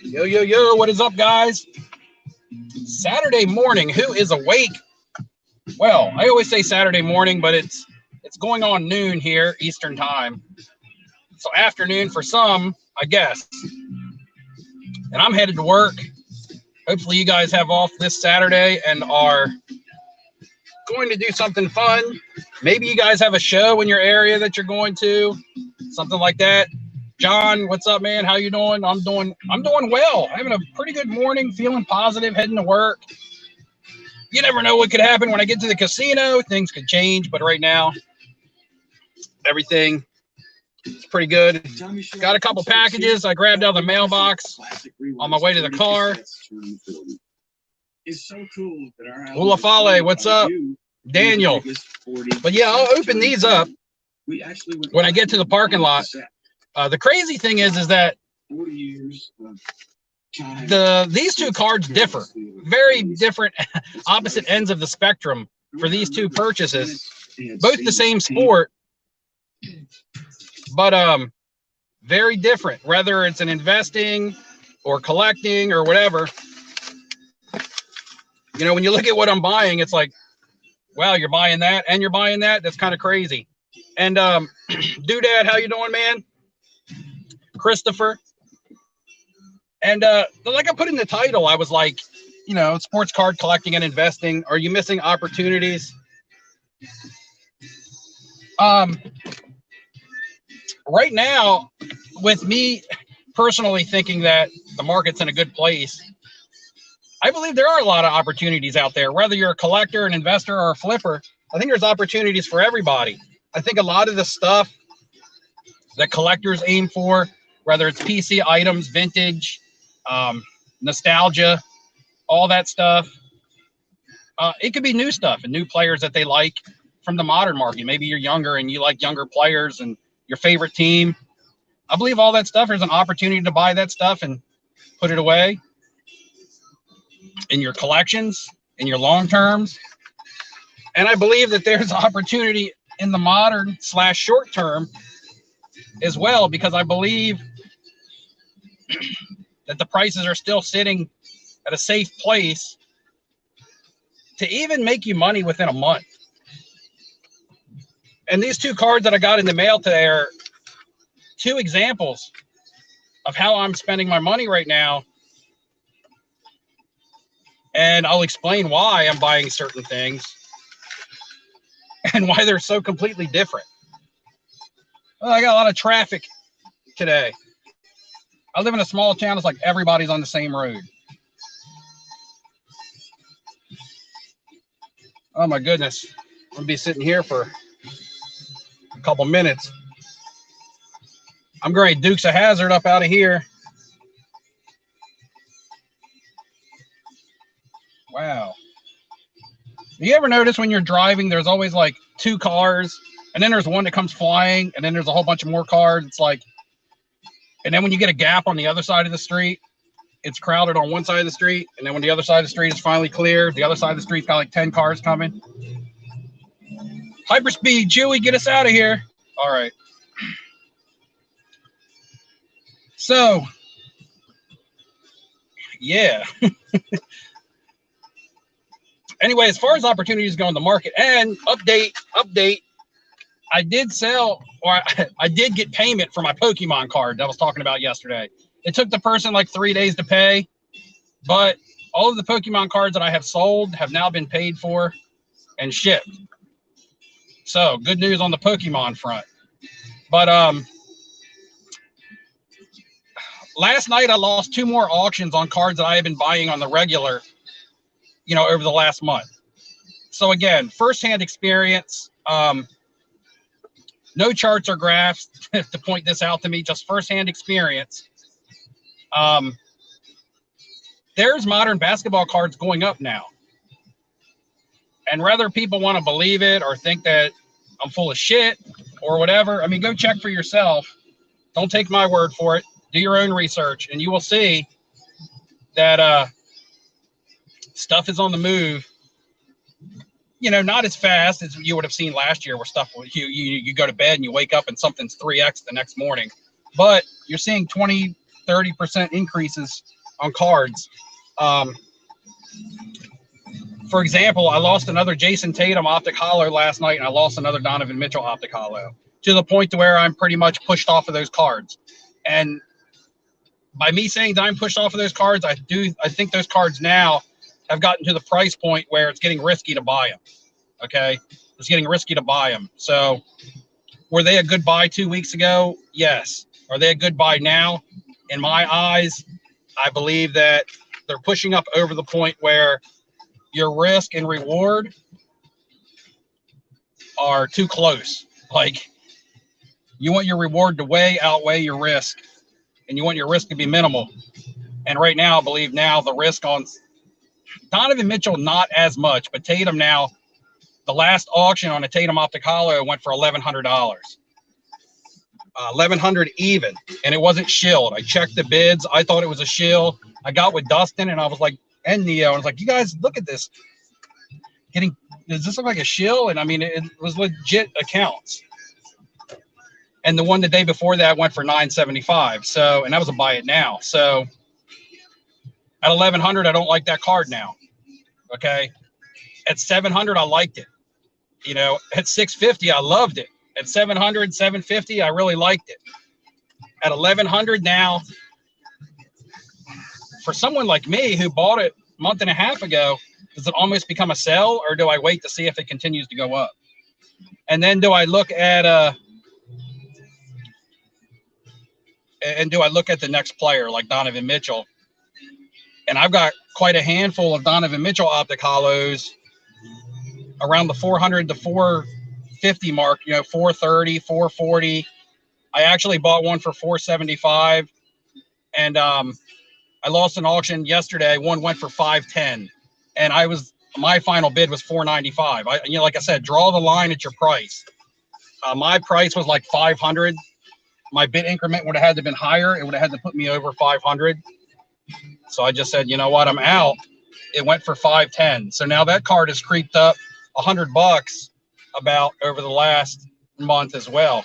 Yo, yo, yo, what is up, guys? Saturday morning. Who is awake? Well, I always say Saturday morning, but it's going on noon here, Eastern time. So afternoon for some, I guess. And I'm headed to work. Hopefully you guys have off this Saturday and are going to do something fun. Maybe you guys have a show in your area that you're going to, something like that. John, what's up, man? How you doing? I'm doing well. Having a pretty good morning, feeling positive, heading to work. You never know what could happen when I get to the casino. Things could change, but right now, everything is pretty good. Got a couple packages I grabbed out of the mailbox on my way to the car. Ulafale, what's up? Daniel. But yeah, I'll open these up when I get to the parking lot. The crazy thing is that these two cards differ, very different, opposite ends of the spectrum for these two purchases. Both the same sport, but very different. Whether it's an investing or collecting or whatever, you know, when you look at what I'm buying, it's like, wow, you're buying that and you're buying that. That's kind of crazy. And Doodad, how you doing, man? Christopher. And like I put in the title, I was like, you know, sports card collecting and investing. Are you missing opportunities? Right now, with me personally thinking that the market's in a good place, I believe there are a lot of opportunities out there. Whether you're a collector, an investor, or a flipper, I think there's opportunities for everybody. I think a lot of the stuff that collectors aim for, whether it's PC items, vintage, nostalgia, all that stuff, it could be new stuff and new players that they like from the modern market. Maybe you're younger and you like younger players and your favorite team. I believe all that stuff, there's an opportunity to buy that stuff and put it away in your collections, in your long terms. And I believe that there's opportunity in the modern / short term as well, because I believe that the prices are still sitting at a safe place to even make you money within a month. And these two cards that I got in the mail today are two examples of how I'm spending my money right now. And I'll explain why I'm buying certain things and why they're so completely different. Well, I got a lot of traffic today. I live in a small town. It's like everybody's on the same road. Oh my goodness. I'm gonna be sitting here for a couple minutes. I'm going to Dukes of Hazzard up out of here. Wow. You ever notice when you're driving, there's always like two cars, and then there's one that comes flying, and then there's a whole bunch of more cars. It's like, and then when you get a gap on the other side of the street, it's crowded on one side of the street. And then when the other side of the street is finally clear, the other side of the street's got like 10 cars coming. Hyperspeed, Chewy, get us out of here. All right. So, yeah. Anyway, as far as opportunities go in the market, and update, I did sell, or I did get payment for my Pokemon card that I was talking about yesterday. It took the person like 3 days to pay, but all of the Pokemon cards that I have sold have now been paid for and shipped. So good news on the Pokemon front. But last night I lost 2 more auctions on cards that I have been buying on the regular, you know, over the last month. So again, firsthand experience. No charts or graphs to point this out to me, just firsthand experience. There's modern basketball cards going up now. And whether people want to believe it or think that I'm full of shit or whatever, I mean, go check for yourself. Don't take my word for it. Do your own research, and you will see that stuff is on the move. You know, not as fast as you would have seen last year, where stuff you go to bed and you wake up and something's 3x the next morning. But you're seeing 20, 30% increases on cards. For example, I lost another Jason Tatum optic holo last night, and I lost another Donovan Mitchell optic holo, to the point to where I'm pretty much pushed off of those cards. And by me saying that I'm pushed off of those cards, I think those cards now have gotten to the price point where it's getting risky to buy them. Okay, it's getting risky to buy them. So, were they a good buy 2 weeks ago? Yes. Are they a good buy now? In my eyes, I believe that they're pushing up over the point where your risk and reward are too close. Like, you want your reward to way outweigh your risk, and you want your risk to be minimal. And right now, I believe now the risk on Donovan Mitchell, not as much, but Tatum now, the last auction on a Tatum optic holo went for $1,100. $1,100 even, and it wasn't shilled. I checked the bids. I thought it was a shill. I got with Dustin, and I was like, and Neo, and I was like, you guys, look at this. Does this look like a shill? And I mean, it was legit accounts. And the one the day before that went for $975. So, and that was a buy it now. So at $1,100, I don't like that card now. Okay. At $700, I liked it. You know, at $650, I loved it. At $700, $750, I really liked it. At $1,100 now, for someone like me who bought it a month and a half ago, does it almost become a sell, or do I wait to see if it continues to go up? And then do I look at the next player like Donovan Mitchell? And I've got quite a handful of Donovan Mitchell optic holos around the 400 to 450 mark, you know, 430, 440. I actually bought one for 475, and I lost an auction yesterday. One went for 510, and my final bid was 495. Like I said, draw the line at your price. My price was like 500. My bid increment would have had to have been higher. It would have had to put me over 500. So I just said, you know what, I'm out. It went for 510. So now that card has creeped up $100 about over the last month as well.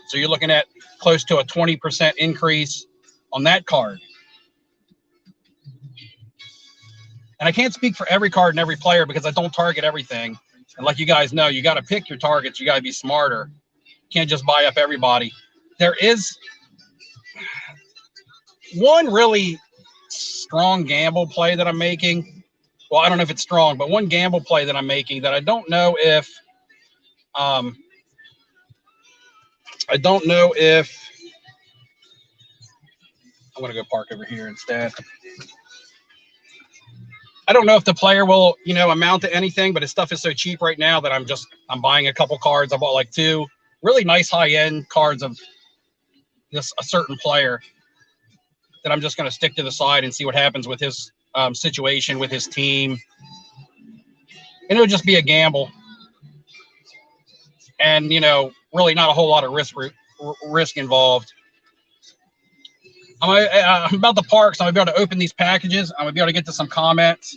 So you're looking at close to a 20% increase on that card. And I can't speak for every card and every player because I don't target everything. And like you guys know, you got to pick your targets. You got to be smarter. You can't just buy up everybody. There is one really strong gamble play that I'm making. Well, I don't know if it's strong, but one gamble play that I'm making that I don't know if I'm going to go park over here instead. I don't know if the player will, amount to anything, but his stuff is so cheap right now that I'm buying a couple cards. I bought like 2 really nice high-end cards of just a certain player that I'm just going to stick to the side and see what happens with his situation, with his team. And it'll just be a gamble. And, really not a whole lot of risk involved. I'm about to park, so I'm going to be able to open these packages. I'm going to be able to get to some comments.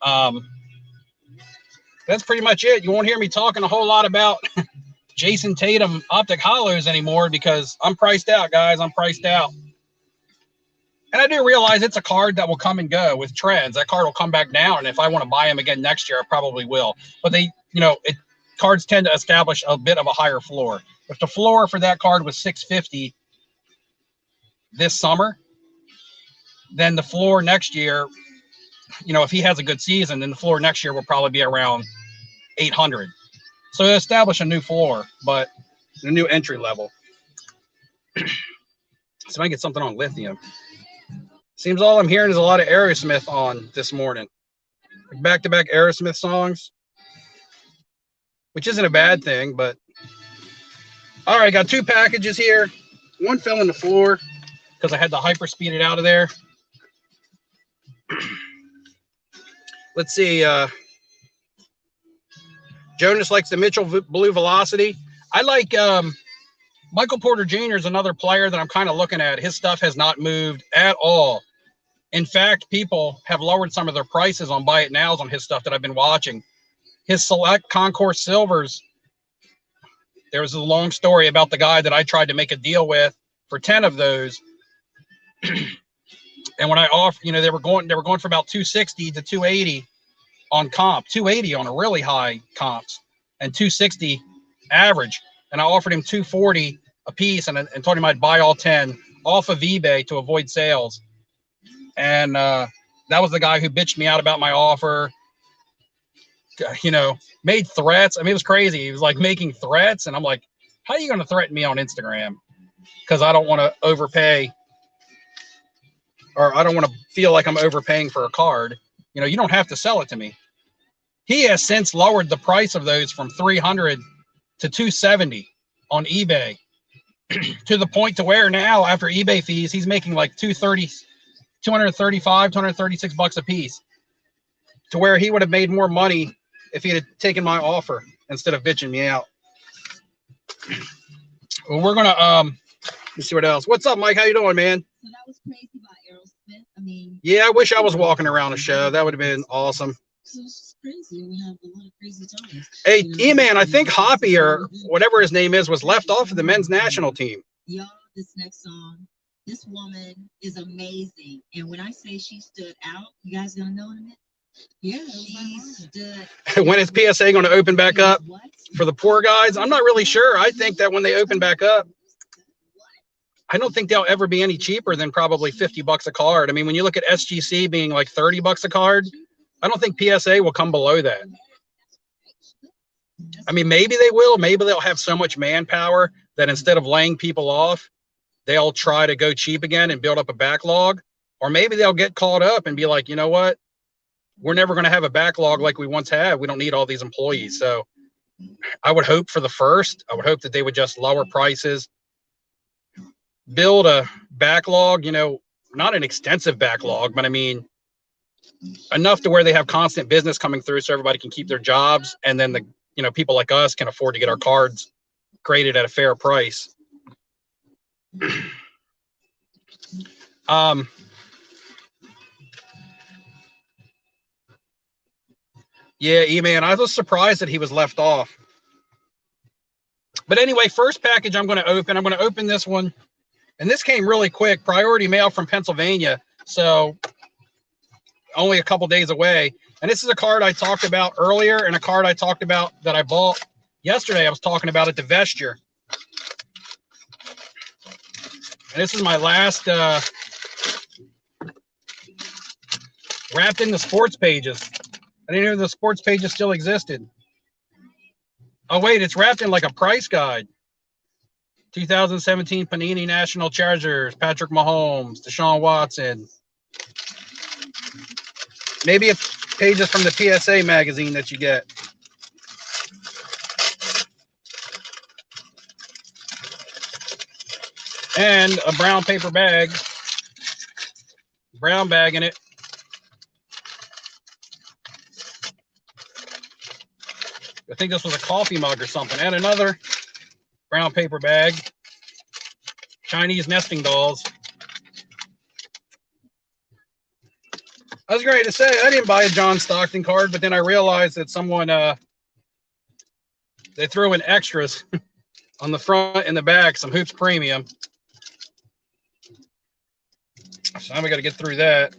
That's pretty much it. You won't hear me talking a whole lot about Jason Tatum optic holos anymore because I'm priced out, guys. I'm priced out. And I do realize it's a card that will come and go with trends. That card will come back down, and if I want to buy him again next year, I probably will. But cards tend to establish a bit of a higher floor. If the floor for that card was $650 this summer, then the floor next year, if he has a good season, then the floor next year will probably be around $800. So establish a new floor, but a new entry level. So I get something on lithium. Seems all I'm hearing is a lot of Aerosmith on this morning. Back-to-back Aerosmith songs, which isn't a bad thing, but all right, got 2 packages here. One fell on the floor because I had to hyper speed it out of there. Let's see. Jonas likes the Mitchell Blue Velocity. I like Michael Porter Jr. is another player that I'm kind of looking at. His stuff has not moved at all. In fact, people have lowered some of their prices on buy it nows on his stuff that I've been watching. His select Concourse Silvers. There was a long story about the guy that I tried to make a deal with for 10 of those. And when I offered, you know, they were going for about 260 to 280 on comp, 280 on a really high comps, and 260 average. And I offered him 240 a piece, and told him I'd buy all 10 off of eBay to avoid sales. And that was the guy who bitched me out about my offer. You know, made threats. I mean, it was crazy. He was like making threats, and I'm like, how are you going to threaten me on Instagram? Because I don't want to overpay, or I don't want to feel like I'm overpaying for a card. You know, you don't have to sell it to me. He has since lowered the price of those from 300 to 270 on eBay to the point to where now, after eBay fees, he's making like 235, 236 bucks a piece, to where he would have made more money if he had taken my offer instead of bitching me out. Well, we're gonna let's see what else. What's up, Mike? How you doing, man? So that was crazy about Aerosmith. I mean, yeah, I wish I was walking around a show. That would have been awesome. So it's just crazy. We have a lot of crazy times. Hey, E-Man, I think Hoppy or whatever his name is was left off of the men's national team. Y'all, this next song, this woman is amazing. And when I say she stood out, you guys gonna know in a minute? Yeah, she stood. When is PSA going to open back up for the poor guys? I'm not really sure. I think that when they open back up, I don't think they'll ever be any cheaper than probably 50 bucks a card. I mean, when you look at SGC being like 30 bucks a card, I don't think PSA will come below that. I mean, maybe they will. Maybe they'll have so much manpower that instead of laying people off, they'll try to go cheap again and build up a backlog. Or maybe they'll get caught up and be like, you know what? We're never going to have a backlog like we once had. We don't need all these employees. So I would hope for the first. I would hope that they would just lower prices, build a backlog, you know, not an extensive backlog, but I mean, enough to where they have constant business coming through so everybody can keep their jobs. And then the, you know, people like us can afford to get our cards graded at a fair price. Yeah, E-Man, I was surprised that he was left off. But anyway, first package I'm going to open. I'm going to open this one. And this came really quick. Priority mail from Pennsylvania. So only a couple days away. And this is a card I talked about earlier and a card I talked about that I bought yesterday. I was talking about it, the Vesture. And this is my last wrapped in the sports pages. I didn't know the sports pages still existed. Oh, wait, it's wrapped in like a price guide. 2017 Panini National Treasures, Patrick Mahomes, Deshaun Watson. Maybe it's pages from the PSA magazine that you get. And a brown paper bag. Brown bag in it. I think this was a coffee mug or something. And another brown paper bag. Chinese nesting dolls. I was going to say, I didn't buy a John Stockton card, but then I realized that someone, they threw in extras on the front and the back, some Hoops Premium. So now we got to get through that.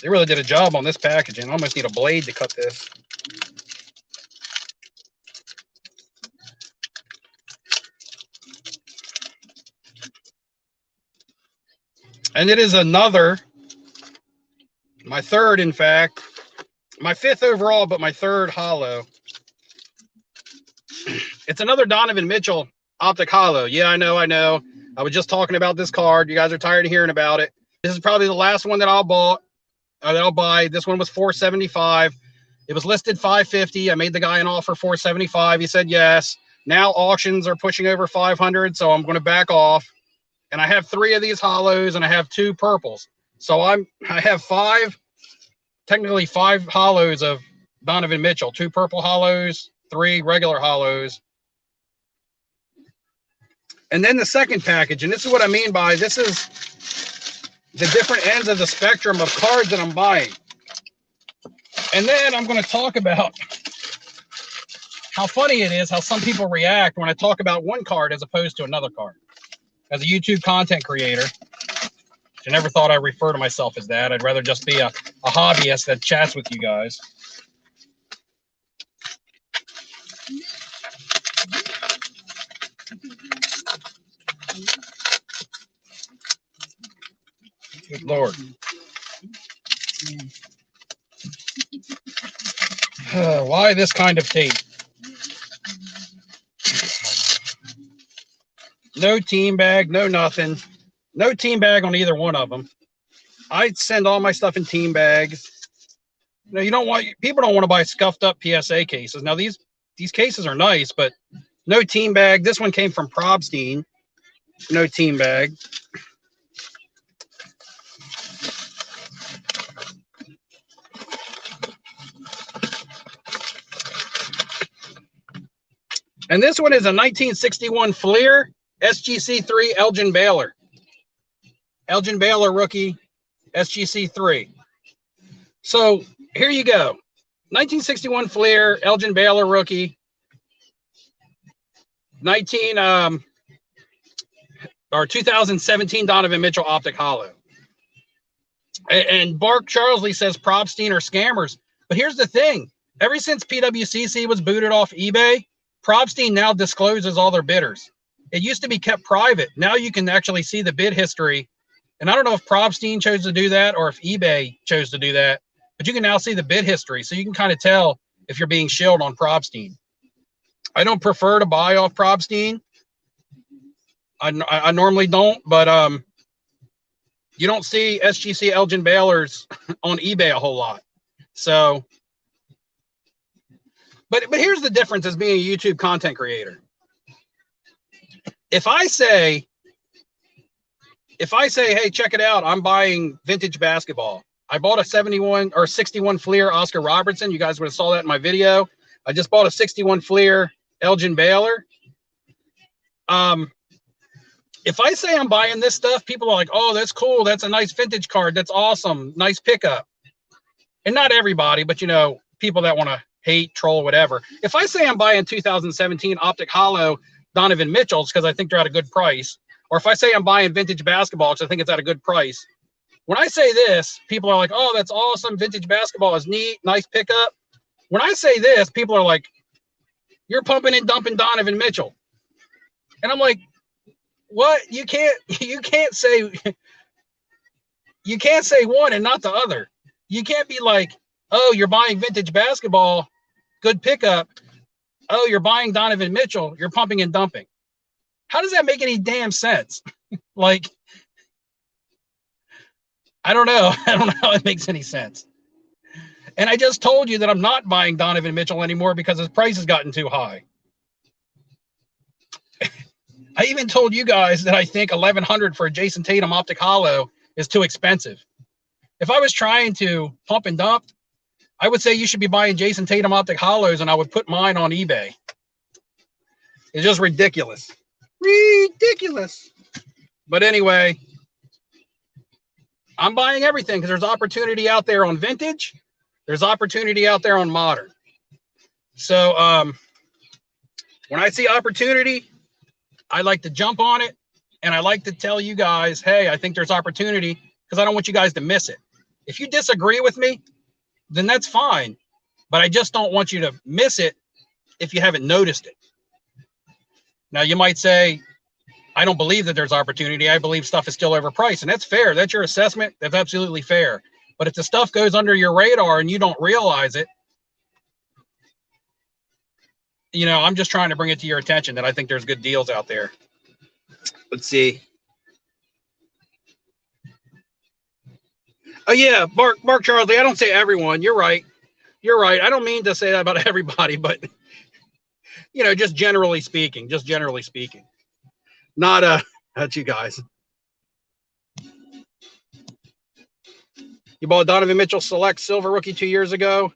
They really did a job on this packaging. I almost need a blade to cut this. And it is another, my third, in fact, my fifth overall, but my third holo. It's another Donovan Mitchell Optic Holo. Yeah, I know. I was just talking about this card. You guys are tired of hearing about it. This is probably the last one that I'll buy. This one was $475. It was listed $550. I made the guy an offer $475. He said yes. Now auctions are pushing over $500, so I'm going to back off. And I have 3 of these holos, and I have 2 purples. So I have technically 5 holos of Donovan Mitchell. 2 purple holos, 3 regular holos. And then the second package, and this is what I mean by this is the different ends of the spectrum of cards that I'm buying. And then I'm going to talk about how funny it is how some people react when I talk about one card as opposed to another card. As a YouTube content creator, I never thought I'd refer to myself as that. I'd rather just be a hobbyist that chats with you guys. Good Lord. Why this kind of tape? No team bag, no nothing. No team bag on either one of them. I send all my stuff in team bags. You know, you don't want, people don't want to buy scuffed up PSA cases. Now these cases are nice, but no team bag. This one came from Probstein. No team bag. And this one is a 1961 Fleer SGC3 Elgin Baylor. Elgin Baylor rookie SGC3. So here you go. 1961 Fleer Elgin Baylor rookie. 2017 Donovan Mitchell Optic Hollow. And Bark Charlesley says Probstein are scammers. But here's the thing. Ever since PWCC was booted off eBay, Probstein now discloses all their bidders. It used to be kept private. Now you can actually see the bid history. And I don't know if Probstein chose to do that or if eBay chose to do that, but you can now see the bid history. So you can kind of tell if you're being shilled on Probstein. I don't prefer to buy off Probstein. I normally don't, but you don't see SGC Elgin Baylors on eBay a whole lot. So, but here's the difference as being a YouTube content creator. If I say, hey, check it out, I'm buying vintage basketball. I bought a 71 or 61 Fleer Oscar Robertson. You guys would have saw that in my video. I just bought a 61 Fleer Elgin Baylor. If I say I'm buying this stuff, people are like, oh, that's cool. That's a nice vintage card. That's awesome. Nice pickup. And not everybody, but, you know, people that want to hate, troll, whatever. If I say I'm buying 2017 Optic Hollow Donovan Mitchell's because I think they're at a good price, or if I say I'm buying vintage basketball because I think it's at a good price, when I say this, people are like, oh, that's awesome. Vintage basketball is neat. Nice pickup. When I say this, people are like, you're pumping and dumping Donovan Mitchell. And I'm like, what? You can't say one and not the other. You can't be like, oh, you're buying vintage basketball, good pickup. Oh, you're buying Donovan Mitchell, you're pumping and dumping. How does that make any damn sense? Like, I don't know. I don't know how it makes any sense. And I just told you that I'm not buying Donovan Mitchell anymore because his price has gotten too high. I even told you guys that I think $1,100 for a Jason Tatum Optic Hollow is too expensive. If I was trying to pump and dump, I would say you should be buying Jason Tatum Optic Hollows, and I would put mine on eBay. It's just ridiculous. Ridiculous. But anyway, I'm buying everything because there's opportunity out there on vintage. There's opportunity out there on modern. So when I see opportunity, I like to jump on it, and I like to tell you guys, hey, I think there's opportunity because I don't want you guys to miss it. If you disagree with me, then that's fine. But I just don't want you to miss it if you haven't noticed it. Now, you might say, I don't believe that there's opportunity. I believe stuff is still overpriced. And that's fair. That's your assessment. That's absolutely fair. But if the stuff goes under your radar and you don't realize it, you know, I'm just trying to bring it to your attention that I think there's good deals out there. Let's see. Oh, yeah, Mark Charlesley, I don't say everyone. You're right. You're right. I don't mean to say that about everybody, but, you know, just generally speaking. Not that's you guys. You bought Donovan Mitchell Select Silver Rookie 2 years ago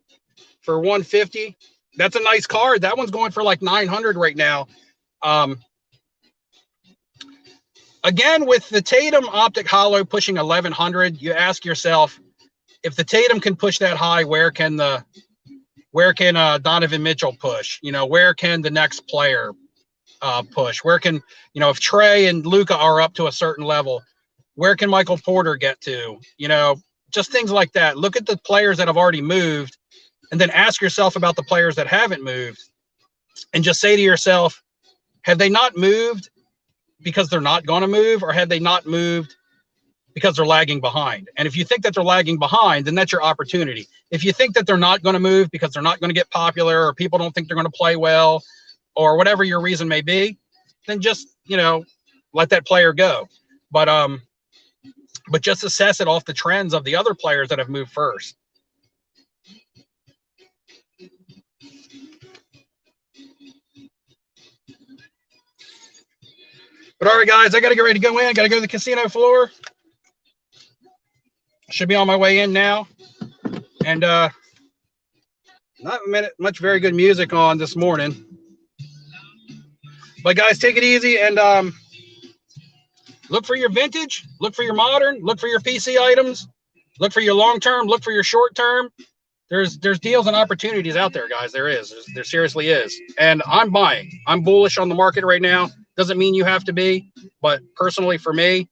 for $150. That's a nice card. That one's going for like $900 right now. Again, with the Tatum Optic Hollow pushing $1,100, you ask yourself, if the Tatum can push that high, where can the Where can Donovan Mitchell push? You know, where can the next player push? Where can, you know, if Trey and Luka are up to a certain level, where can Michael Porter get to? You know, just things like that. Look at the players that have already moved, and then ask yourself about the players that haven't moved, and just say to yourself, have they not moved because they're not going to move, or have they not moved because they're lagging behind? And if you think that they're lagging behind, then that's your opportunity. If you think that they're not going to move because they're not going to get popular, or people don't think they're going to play well, or whatever your reason may be, then just, you know, let that player go. But just assess it off the trends of the other players that have moved first. But all right, guys, I got to get ready to go in. I got to go to the casino floor. Should be on my way in now. And not much very good music on this morning. But guys, take it easy and look for your vintage, look for your modern, look for your PC items, look for your long term, look for your short term. There's deals and opportunities out there, guys. There seriously is. And I'm buying. I'm bullish on the market right now. Doesn't mean you have to be, but personally for me,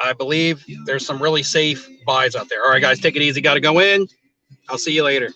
I believe there's some really safe buys out there. All right, guys, take it easy. Got to go in. I'll see you later.